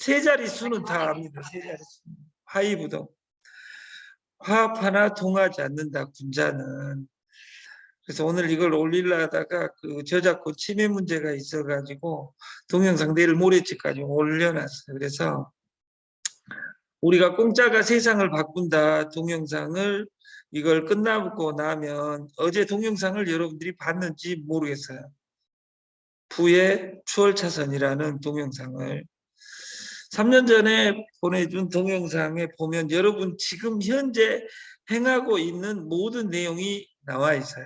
세 자릿수는 다 압니다. 세 자릿수. 화이부동. 화합 하나 통하지 않는다. 군자는. 그래서 오늘 이걸 올리려다가 그 저작권 침해 문제가 있어가지고 동영상 내일 모레쯤까지 올려놨어요. 그래서 우리가 공짜가 세상을 바꾼다 동영상을 이걸 끝나고 나면 어제 동영상을 여러분들이 봤는지 모르겠어요. 부의 추월차선이라는 동영상을 3년 전에 보내준 동영상에 보면 여러분 지금 현재 행하고 있는 모든 내용이 나와 있어요.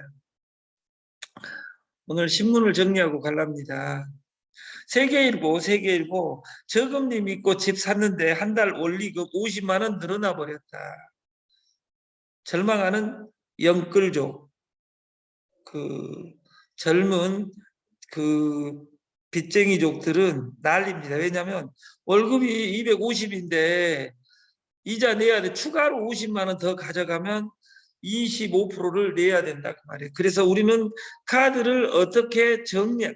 오늘 신문을 정리하고 갈랍니다. 세계일보 저금리 믿고 집 샀는데 한 달 원리금 50만 원 늘어나 버렸다. 절망하는 영끌족, 그 젊은 그 빚쟁이족들은 난립니다. 왜냐하면 월급이 250인데 이자 내야 돼. 추가로 50만 원 더 가져가면 25%를 내야 된다 그 말이에요. 그래서 우리는 카드를 어떻게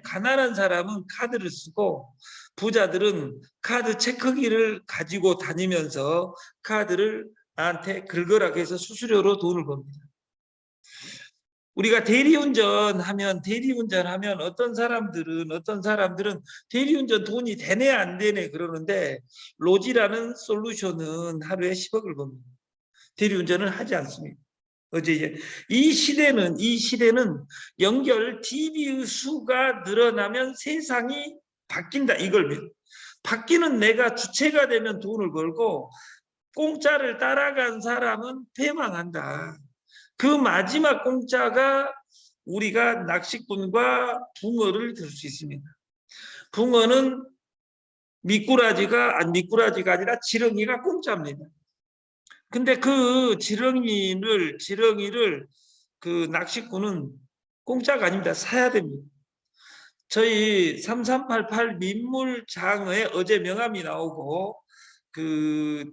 가난한 사람은 카드를 쓰고 부자들은 카드 체크기를 가지고 다니면서 카드를 나한테 긁으라고 해서 수수료로 돈을 법니다. 우리가 대리운전하면 어떤 사람들은 대리운전 돈이 되네 안 되네 그러는데 로지라는 솔루션은 하루에 10억을 법니다. 대리운전을 하지 않습니다. 어제 이 시대는 연결 TV의 수가 늘어나면 세상이 바뀐다 이걸 바뀌는 내가 주체가 되면 돈을 벌고 공짜를 따라간 사람은 패망한다. 그 마지막 공짜가 우리가 낚시꾼과 붕어를 들 수 있습니다. 붕어는 미꾸라지가 아니라 지렁이가 공짜입니다. 근데 그 지렁이를 그 낚시꾼은 공짜가 아닙니다. 사야 됩니다. 저희 3388 민물장에 어제 명함이 나오고 그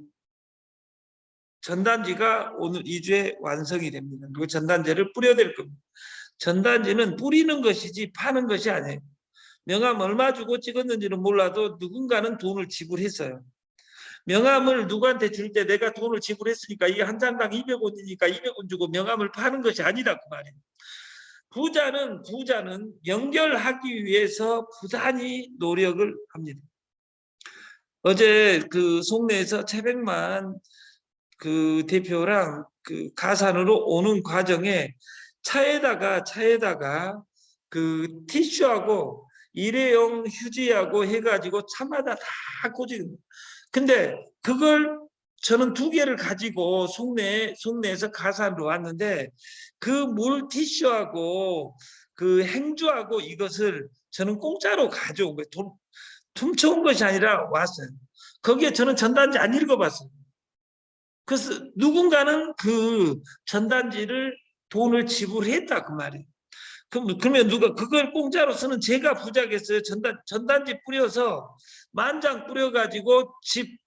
전단지가 오늘 2주에 완성이 됩니다. 그리고 전단지를 뿌려야 될 겁니다. 전단지는 뿌리는 것이지 파는 것이 아니에요. 명함 얼마 주고 찍었는지는 몰라도 누군가는 돈을 지불했어요. 명함을 누구한테 줄 때 내가 돈을 지불했으니까 이게 한 장당 200원이니까 200원 주고 명함을 파는 것이 아니다 그 말이에요. 부자는 연결하기 위해서 부단히 노력을 합니다. 어제 그 송내에서 최백만 그 대표랑 그 가산으로 오는 과정에 차에다가 그 티슈하고 일회용 휴지하고 해가지고 차마다 다 꽂은. 근데 그걸 저는 2개를 가지고 송내에서 가산으로 왔는데 그 물티슈하고 그 행주하고 이것을 저는 공짜로 가져온 거예요. 돈 훔쳐온 것이 아니라 왔어요. 거기에 저는 전단지 안 읽어봤어요. 그래서 누군가는 그 전단지를 돈을 지불했다 그 말이에요. 그러면 누가 그걸 공짜로 쓰는 제가 부자겠어요. 전단지 뿌려서 만장 뿌려가지고 집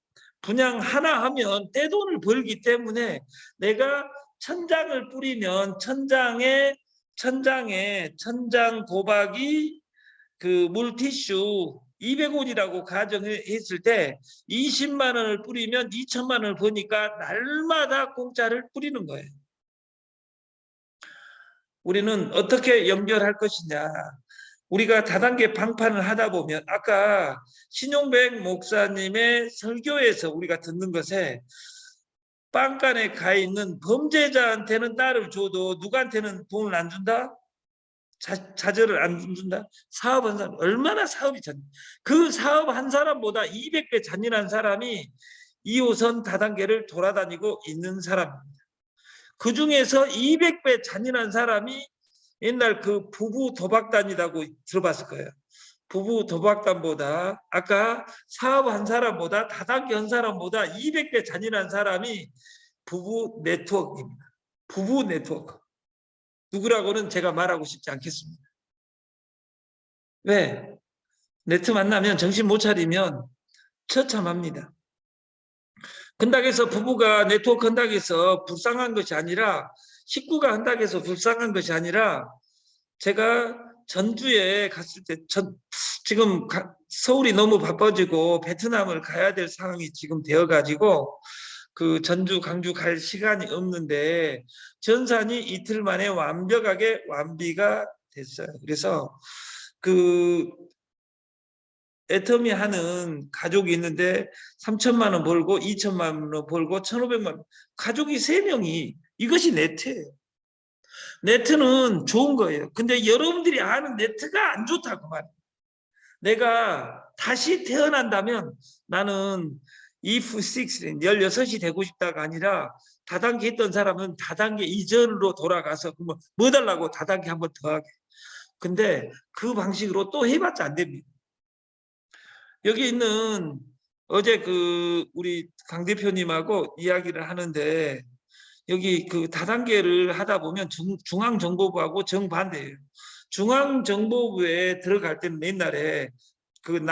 분양 하나 하면 떼돈을 벌기 때문에 내가 천장을 뿌리면 천장 도박이 그 물티슈 200원이라고 가정했을 때 20만 원을 뿌리면 2천만 원을 버니까 날마다 공짜를 뿌리는 거예요. 우리는 어떻게 연결할 것이냐. 우리가 다단계 방판을 하다 보면 아까 신용백 목사님의 설교에서 우리가 듣는 것에 빵간에 가 있는 범죄자한테는 딸을 줘도 누구한테는 돈을 안 준다? 자절을 안 준다? 사업한 사람 얼마나 사업이 그 사업 한 사람보다 200배 잔인한 사람이 2호선 다단계를 돌아다니고 있는 사람입니다. 그 중에서 200배 잔인한 사람이 옛날 그 부부 도박단이라고 들어봤을 거예요. 부부 도박단보다 아까 사업한 사람보다 다단계 한 사람보다 200배 잔인한 사람이 부부 네트워크입니다. 부부 네트워크. 누구라고는 제가 말하고 싶지 않겠습니다. 왜? 네트 만나면 정신 못 차리면 처참합니다. 한다고 해서 부부가 네트워크 한다고 해서 불쌍한 것이 아니라 식구가 한다고 해서 불쌍한 것이 아니라 제가 전주에 갔을 때 지금 서울이 너무 바빠지고 베트남을 가야 될 상황이 지금 되어가지고 그 전주, 강주 갈 시간이 없는데 전산이 이틀 만에 완벽하게 완비가 됐어요. 그래서 그 애터미 하는 가족이 있는데 3천만 원 벌고 2천만 원 벌고 1,500만 원. 가족이 3명이 이것이 네트예요. 네트는 좋은 거예요. 근데 여러분들이 아는 네트가 안 좋다고 말이에요. 내가 다시 태어난다면 나는 if 6, 16이 되고 싶다가 아니라 다단계 했던 사람은 다단계 이전으로 돌아가서 뭐 달라고 다단계 한 번 더 하게. 근데 그 방식으로 또 해봤자 안 됩니다. 여기 있는 어제 그 우리 강 대표님하고 이야기를 하는데 여기 그 다단계를 하다 보면 중앙정보부하고 정반대예요. 중앙정보부에 들어갈 때는 옛날에 그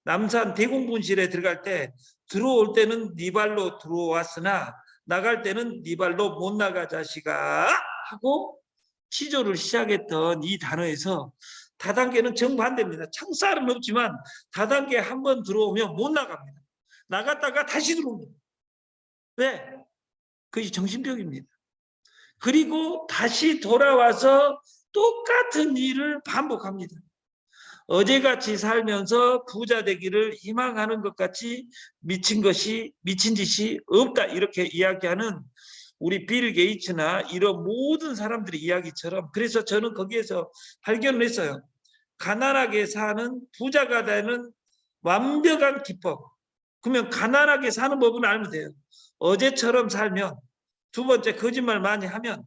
남산 대공분실에 들어갈 때 들어올 때는 네 발로 들어왔으나 나갈 때는 네 발로 못 나가 자식아 하고 시조를 시작했던 이 단어에서 다단계는 정반대입니다. 창살은 없지만 다단계 한 번 들어오면 못 나갑니다. 나갔다가 다시 들어옵니다. 왜? 그것이 정신병입니다. 그리고 다시 돌아와서 똑같은 일을 반복합니다. 어제같이 살면서 부자 되기를 희망하는 것 같이 미친 짓이 없다. 이렇게 이야기하는 우리 빌 게이츠나 이런 모든 사람들의 이야기처럼 그래서 저는 거기에서 발견을 했어요. 가난하게 사는 부자가 되는 완벽한 기법. 그러면 가난하게 사는 법은 알면 돼요. 어제처럼 살면, 두 번째 거짓말 많이 하면,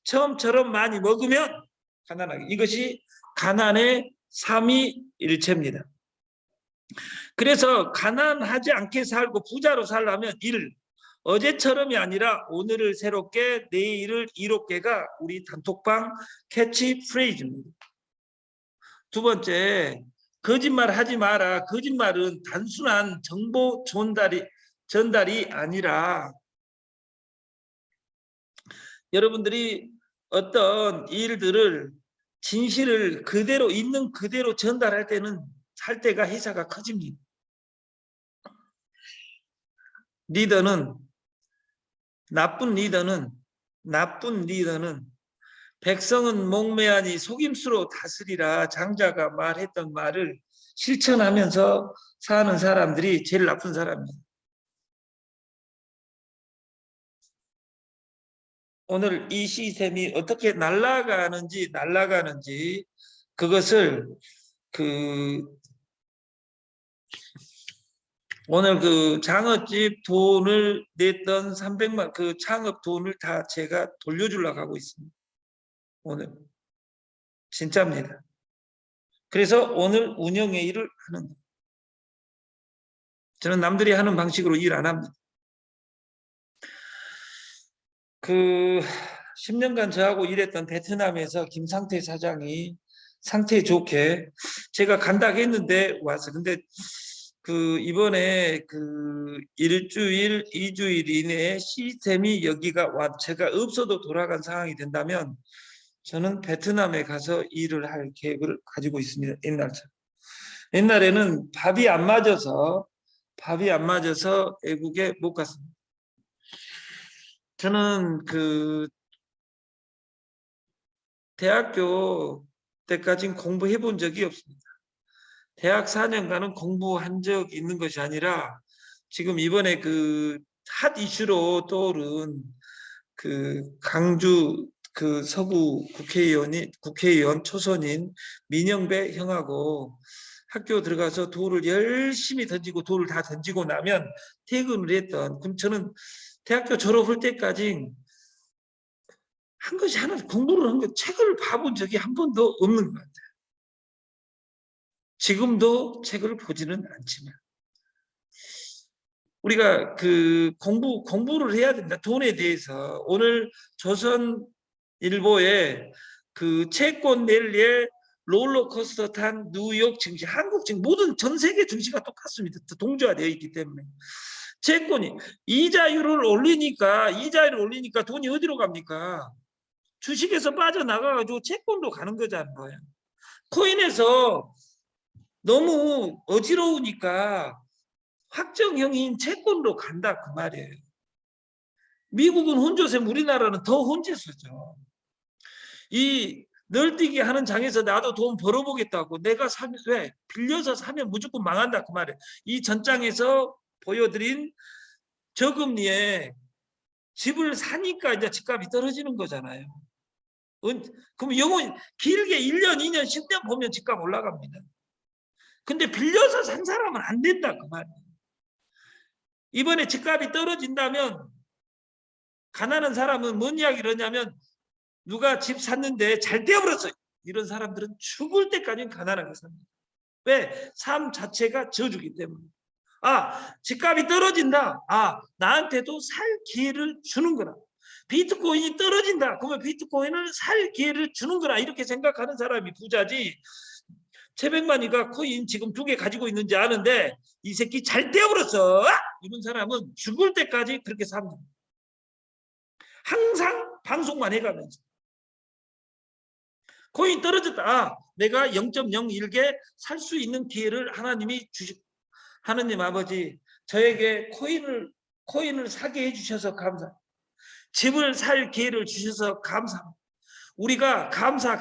처음처럼 많이 먹으면 가난하게. 이것이 가난의 삼위일체입니다. 그래서 가난하지 않게 살고 부자로 살려면 어제처럼이 아니라 오늘을 새롭게 내일을 이롭게가 우리 단톡방 캐치프레이즈입니다. 두 번째, 거짓말 하지 마라. 거짓말은 단순한 정보 전달이 아니라 여러분들이 어떤 일들을 진실을 그대로 있는 그대로 전달할 때는 할 때가 회사가 커집니다. 나쁜 리더는 백성은 목매하니 속임수로 다스리라 장자가 말했던 말을 실천하면서 사는 사람들이 제일 나쁜 사람입니다. 오늘 이 시스템이 어떻게 날아가는지 그것을 오늘 그 장어집 돈을 냈던 300만 그 창업 돈을 다 제가 돌려주려고 하고 있습니다. 오늘 진짜입니다. 그래서 오늘 운영회의를 하는 거예요. 저는 남들이 하는 방식으로 일 안 합니다. 그 10년간 저하고 일했던 베트남에서 김상태 사장이 상태 좋게 제가 간다고 했는데 와서 근데 그 이번에 그 일주일, 2주일 이내에 시스템이 여기가 제가 없어도 돌아간 상황이 된다면 저는 베트남에 가서 일을 할 계획을 가지고 있습니다. 옛날처럼. 옛날에는 밥이 안 맞아서 외국에 못 갔습니다. 저는 그 대학교 때까지는 공부해 본 적이 없습니다. 대학 4년간은 공부한 적이 있는 것이 아니라 지금 이번에 그 핫 이슈로 떠오른 그 강주 그 서구 국회의원 초선인 민영배 형하고 학교 들어가서 돌을 열심히 던지고 돌을 다 던지고 나면 퇴근을 했던 그럼 저는 대학교 졸업할 때까지 한 것이 하나 공부를 한 것 책을 봐본 적이 한 번도 없는 것 같아요. 지금도 책을 보지는 않지만 우리가 그 공부를 해야 된다. 돈에 대해서 오늘 조선일보에 그 채권 랠리에 롤러코스터 탄 뉴욕 증시, 한국 증시 모든 전 세계 증시가 똑같습니다. 동조화되어 있기 때문에 채권이 이자율을 올리니까 돈이 어디로 갑니까? 주식에서 빠져나가가지고 채권도 가는 거잖아요. 코인에서 너무 어지러우니까 확정형인 채권으로 간다 그 말이에요. 미국은 혼조세면 우리나라는 더 혼재세죠. 이 널뛰기 하는 장에서 나도 돈 벌어보겠다고 내가 사면 왜 빌려서 사면 무조건 망한다 그 말이에요. 이 전장에서 보여드린 저금리에 집을 사니까 이제 집값이 떨어지는 거잖아요. 그럼 영원히 길게 1년, 2년, 10년 보면 집값 올라갑니다. 근데 빌려서 산 사람은 안 된다 그 말이에요. 이번에 집값이 떨어진다면 가난한 사람은 뭔 이야기를 하냐면 누가 집 샀는데 잘 되어버렸어. 이런 사람들은 죽을 때까지는 가난하게 삽니다. 왜? 삶 자체가 저주기 때문에. 집값이 떨어진다. 나한테도 살 기회를 주는 거라. 비트코인이 떨어진다. 그러면 비트코인을 살 기회를 주는 거라. 이렇게 생각하는 사람이 부자지. 최백만이가 코인 지금 2개 가지고 있는지 아는데 이 새끼 잘 되어버렸어. 이런 사람은 죽을 때까지 그렇게 삽니다. 항상 방송만 해가면서. 코인 떨어졌다. 내가 0.01개 살 수 있는 기회를 하나님이 하나님 아버지 저에게 코인을 사게 해주셔서 감사. 집을 살 기회를 주셔서 감사. 우리가 감사.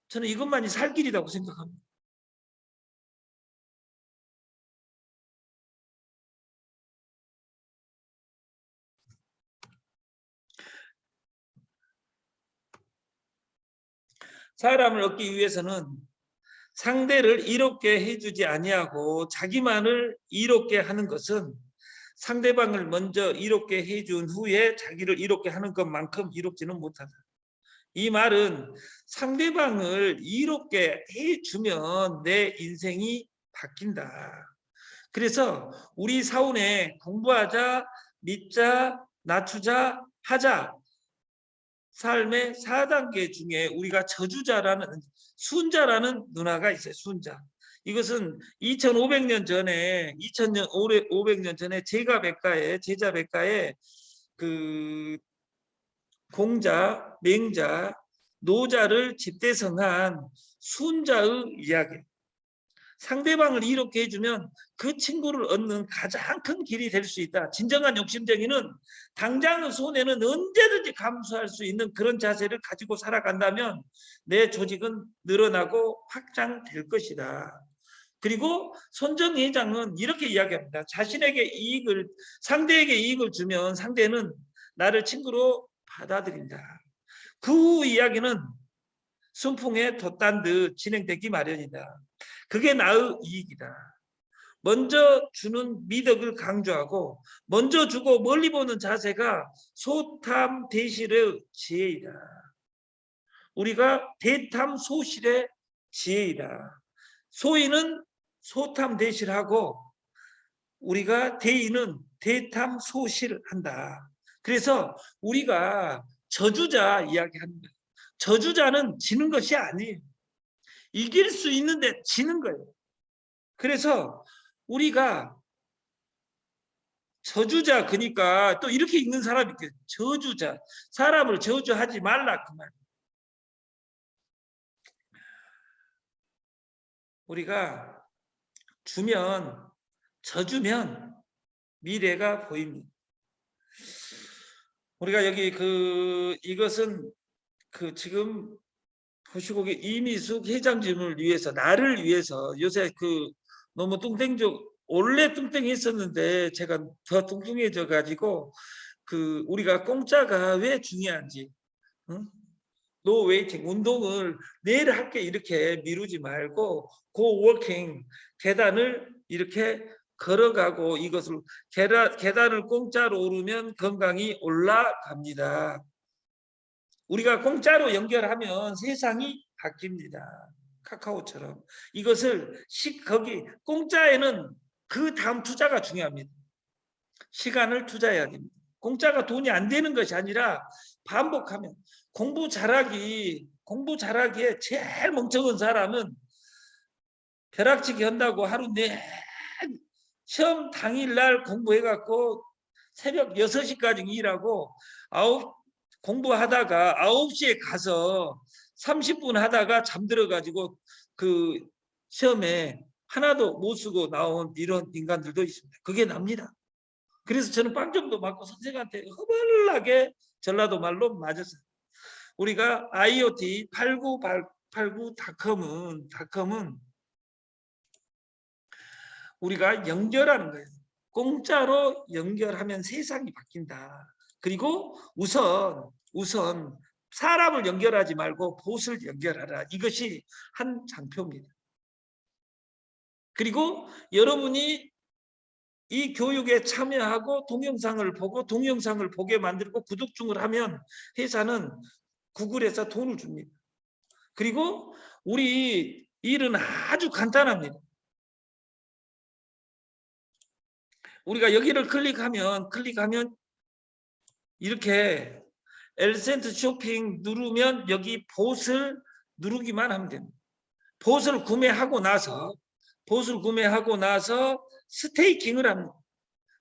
저는 이것만이 살 길이라고 생각합니다. 사람을 얻기 위해서는 상대를 이롭게 해주지 아니하고 자기만을 이롭게 하는 것은 상대방을 먼저 이롭게 해준 후에 자기를 이롭게 하는 것만큼 이롭지는 못하다. 이 말은 상대방을 이롭게 해주면 내 인생이 바뀐다. 그래서 우리 사원에 공부하자, 믿자, 낮추자, 하자. 삶의 4단계 중에 우리가 저주자라는 순자라는 문화가 있어요. 순자. 이것은 2500년 전에 2500년 전에 제자 백가에 그 공자, 맹자, 노자를 집대성한 순자의 이야기. 상대방을 이롭게 해주면 그 친구를 얻는 가장 큰 길이 될 수 있다. 진정한 욕심쟁이는 당장의 손해는 언제든지 감수할 수 있는 그런 자세를 가지고 살아간다면 내 조직은 늘어나고 확장될 것이다. 그리고 손정 회장은 이렇게 이야기합니다. 상대에게 이익을 주면 상대는 나를 친구로 받아들인다. 그 이야기는 순풍에 돛단 듯 진행되기 마련이다. 그게 나의 이익이다. 먼저 주는 미덕을 강조하고 먼저 주고 멀리 보는 자세가 소탐 대실의 지혜이다. 우리가 대탐 소실의 지혜이다. 소인은 소탐 대실하고 우리가 대인은 대탐 소실한다. 그래서 우리가 저주자 이야기하는 거예요. 저주자는 지는 것이 아니에요. 이길 수 있는데 지는 거예요. 그래서 우리가 저주자 그러니까 또 이렇게 읽는 사람이 있겠죠. 저주자. 사람을 저주하지 말라 그 말. 우리가 주면 져주면 미래가 보입니다. 우리가 여기 이것은 지금 보시고 이미숙 회장님을 위해서 나를 위해서 요새 너무 원래 뚱땡했었는데 제가 더 뚱뚱해져 가지고 우리가 공짜가 왜 중요한지 노 웨이팅 운동을 내일 할게 이렇게 미루지 말고 고 워킹 계단을 이렇게 걸어가고 이것을 계단을 공짜로 오르면 건강이 올라갑니다. 우리가 공짜로 연결하면 세상이 바뀝니다. 카카오처럼 이것을 거기 공짜에는 그 다음 투자가 중요합니다. 시간을 투자해야 됩니다. 공짜가 돈이 안 되는 것이 아니라 반복하면 공부 잘하기에 제일 멍청한 사람은 벼락치기 한다고 하루 시험 당일날 공부해갖고 새벽 6시까지 일하고 공부하다가 9시에 가서 30분 하다가 잠들어 가지고 그 시험에 하나도 못 쓰고 나온 이런 인간들도 있습니다. 그게 납니다. 그래서 저는 빵점도 맞고 선생한테 허벌나게 전라도 말로 맞았어요. 우리가 IoT 89닷컴은 우리가 연결하는 거예요. 공짜로 연결하면 세상이 바뀐다. 그리고 우선 사람을 연결하지 말고 봇을 연결하라. 이것이 한 장표입니다. 그리고 여러분이 이 교육에 참여하고 동영상을 보고 동영상을 보게 만들고 구독중을 하면 회사는 구글에서 돈을 줍니다. 그리고 우리 일은 아주 간단합니다. 우리가 여기를 클릭하면 이렇게 엘센트 쇼핑 누르면 여기 봇을 누르기만 하면 됩니다. 봇을 구매하고 나서 스테이킹을 합니다.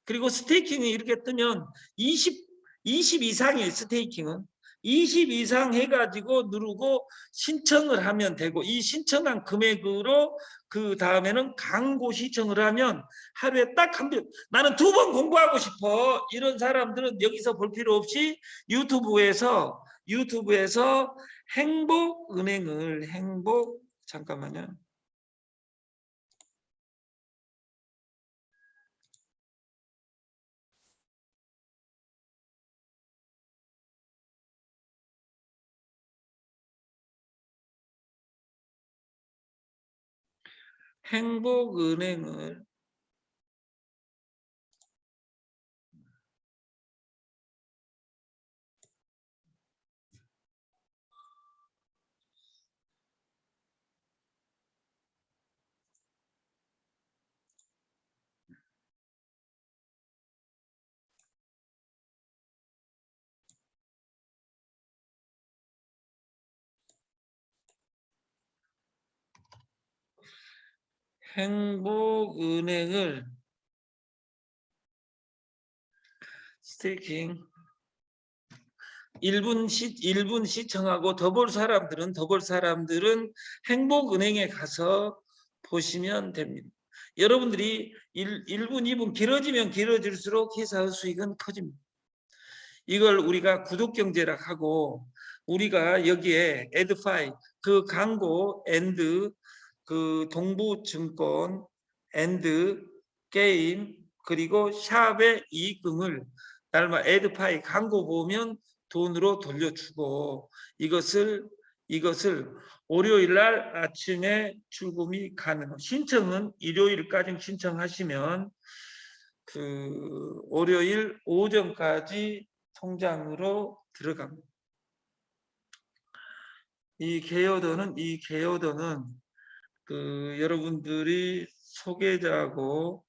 그리고 스테이킹이 이렇게 뜨면 20 이상이에요. 스테이킹은 20 이상 해가지고 누르고 신청을 하면 되고, 이 신청한 금액으로 그 다음에는 광고 시청을 하면 하루에 딱 한 번, 나는 2번 공부하고 싶어, 이런 사람들은 여기서 볼 필요 없이 유튜브에서 행복은행을 잠깐만요. 행복은행을 스테이킹 1분 시청하고 더 볼 사람들은 행복은행에 가서 보시면 됩니다. 여러분들이 1분, 2분 길어지면 길어질수록 회사의 수익은 커집니다. 이걸 우리가 구독경제라 하고, 우리가 여기에 에드파이 그 광고 앤드 그 동부증권 앤드 게임 그리고 샵의 이익금을 날마 에드파이 광고 보면 돈으로 돌려주고, 이것을 월요일 날 아침에 출금이 가능. 신청은 일요일까지 신청하시면 그 월요일 오전까지 통장으로 들어갑니다. 이 개요도는 그 여러분들이 소개자고